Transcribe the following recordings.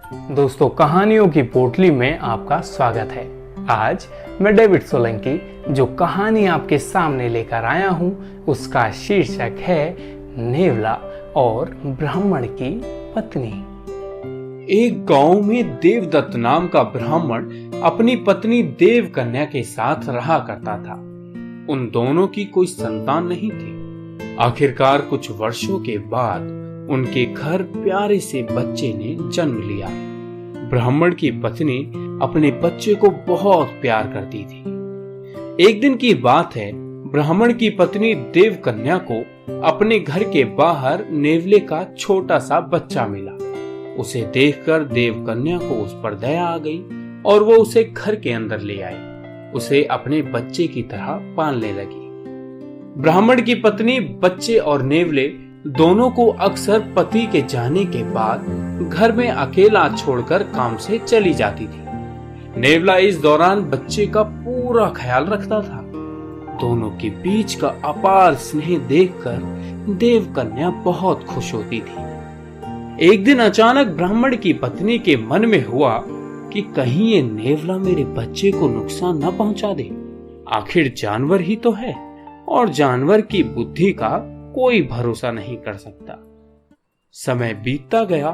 दोस्तों, कहानियों की पोटली में आपका स्वागत है। आज मैं डेविड सोलंकी जो कहानी आपके सामने लेकर आया हूं, उसका शीर्षक है नेवला और ब्राह्मण की पत्नी। एक गांव में देवदत्त नाम का ब्राह्मण अपनी पत्नी देवकन्या के साथ रहा करता था। उन दोनों की कोई संतान नहीं थी। आखिरकार कुछ वर्षों के बाद उनके घर प्यारे से बच्चे ने जन्म लिया। ब्राह्मण की पत्नी अपने बच्चे को बहुत प्यार करती थी। एक दिन की बात है, ब्राह्मण की पत्नी देवकन्या को अपने घर के बाहर नेवले का छोटा सा बच्चा मिला। उसे देखकर देवकन्या को उस पर दया आ गई और वो उसे घर के अंदर ले आई। उसे अपने बच्चे की तरह पालने लगी। ब्राह्मण की पत्नी बच्चे और नेवले दोनों को अक्सर पति के जाने के बाद घर में अकेला छोड़कर काम से चली जाती थी। नेवला इस दौरान बच्चे का पूरा ख्याल रखता था। दोनों के बीच का अपार स्नेह देखकर देवकन्या बहुत खुश होती थी। एक दिन अचानक ब्राह्मण की पत्नी के मन में हुआ कि कहीं ये नेवला मेरे बच्चे को नुकसान न पहुंचा दे। आखिर जानवर ही तो है और जानवर की बुद्धि का कोई भरोसा नहीं कर सकता। समय बीतता गया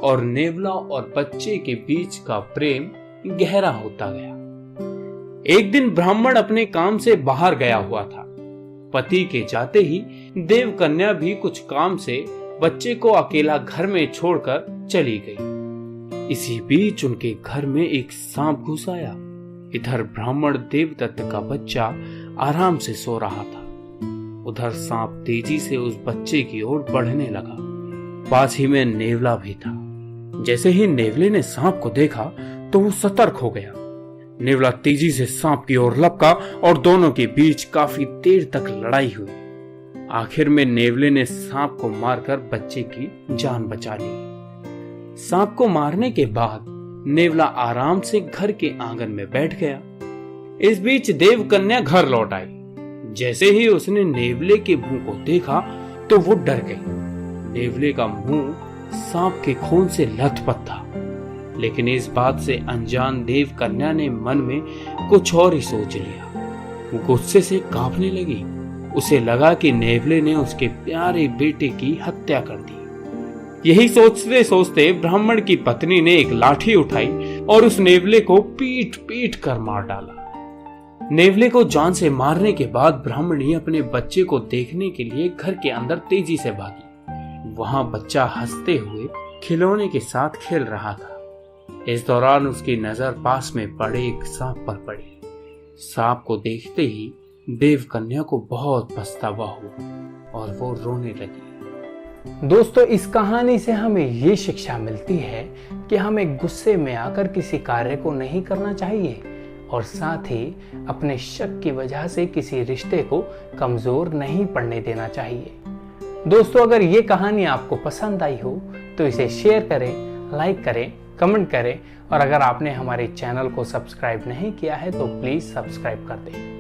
और नेवला और बच्चे के बीच का प्रेम गहरा होता गया। एक दिन ब्राह्मण अपने काम से बाहर गया हुआ था। पति के जाते ही देवकन्या भी कुछ काम से बच्चे को अकेला घर में छोड़कर चली गई। इसी बीच उनके घर में एक सांप घुस आया। इधर ब्राह्मण देवदत्त का बच्चा आराम से सो रहा था, उधर सांप तेजी से उस बच्चे की ओर बढ़ने लगा। पास ही में नेवला भी था। जैसे ही नेवले ने सांप को देखा तो वो सतर्क हो गया। नेवला तेजी से सांप की ओर लपका और दोनों के बीच काफी देर तक लड़ाई हुई। आखिर में नेवले ने सांप को मारकर बच्चे की जान बचा ली। सांप को मारने के बाद नेवला आराम से घर के आंगन में बैठ गया। इस बीच देवकन्या घर लौट आई। जैसे ही उसने नेवले के मुंह को देखा तो वो डर गई। नेवले का मुंह सांप के खून से लथपथ था, लेकिन इस बात से अनजान देवकन्या ने मन में कुछ और ही सोच लिया। वो गुस्से से कांपने लगी। उसे लगा कि नेवले ने उसके प्यारे बेटे की हत्या कर दी। यही सोचते सोचते ब्राह्मण की पत्नी ने एक लाठी उठाई और उस नेवले को पीट पीट कर मार डाला। नेवले को जान से मारने के बाद ब्राह्मणी अपने बच्चे को देखने के लिए घर के अंदर तेजी से भागी। वहां बच्चा हंसते हुए खिलौने के साथ खेल रहा था। इस दौरान उसकी नजर पास में पड़े एक सांप पर पड़ी। सांप को देखते ही देवकन्या को बहुत पछतावा हुआ और वो रोने लगी। दोस्तों, इस कहानी से हमें ये शिक्षा मिलती है कि हमें गुस्से में आकर किसी कार्य को नहीं करना चाहिए और साथ ही अपने शक की वजह से किसी रिश्ते को कमजोर नहीं पड़ने देना चाहिए। दोस्तों, अगर ये कहानी आपको पसंद आई हो तो इसे शेयर करें, लाइक करें, कमेंट करें और अगर आपने हमारे चैनल को सब्सक्राइब नहीं किया है तो प्लीज सब्सक्राइब कर दें।